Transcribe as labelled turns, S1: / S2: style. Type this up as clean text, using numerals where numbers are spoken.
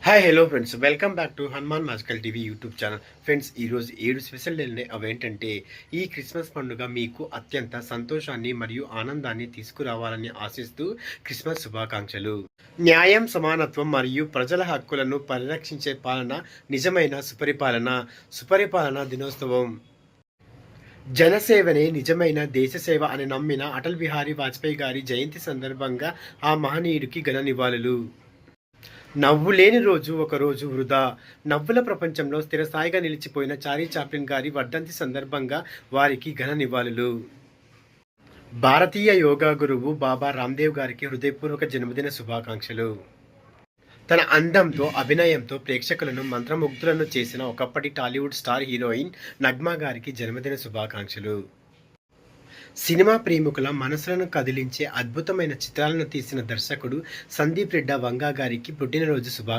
S1: Hi hello friends, welcome back to Hanuman magical TV YouTube channel. Friends, ఈరోజు 7 special డేలు అవేంటంటే ఈ Christmas పండుగ మీకు అత్యంత సంతోషాన్ని మరియు ఆనందాన్ని తీసుకురావాలని ఆశిస్తూ క్రిస్మస్ శుభాకాంక్షలు. న్యాయం, సమానత్వం మరియు ప్రజల హక్కులను పరిరక్షించే పాలన, నిజమైన సుపరిపాలన దినోత్సవం. జనసేవనే నిజమైన దేశసేవ అని నమ్మిన అటల్ బిహారీ వాజ్పేయి గారి జయంతి సందర్భంగా ఆ మహనీయుడికి ఘన నివాళులు. నవ్వు లేని రోజు ఒక రోజు వృధా. నవ్వుల ప్రపంచంలో స్థిరస్థాయిగా నిలిచిపోయిన చార్లీ చాప్లిన్ గారి వర్ధంతి సందర్భంగా వారికి ఘన నివాళులు. భారతీయ యోగా గురువు బాబా రామ్దేవ్ గారికి హృదయపూర్వక జన్మదిన శుభాకాంక్షలు. తన అందంతో, అభినయంతో ప్రేక్షకులను మంత్రముగ్ధులను చేసిన ఒకప్పటి టాలీవుడ్ స్టార్ హీరోయిన్ నగ్మా గారికి జన్మదిన శుభాకాంక్షలు. సినిమా ప్రేమికుల మనసులను కదిలించే అద్భుతమైన చిత్రాలను తీసిన దర్శకుడు సందీప్ రెడ్డి వంగా గారికి పుట్టినరోజు శుభాకాంక్షలు.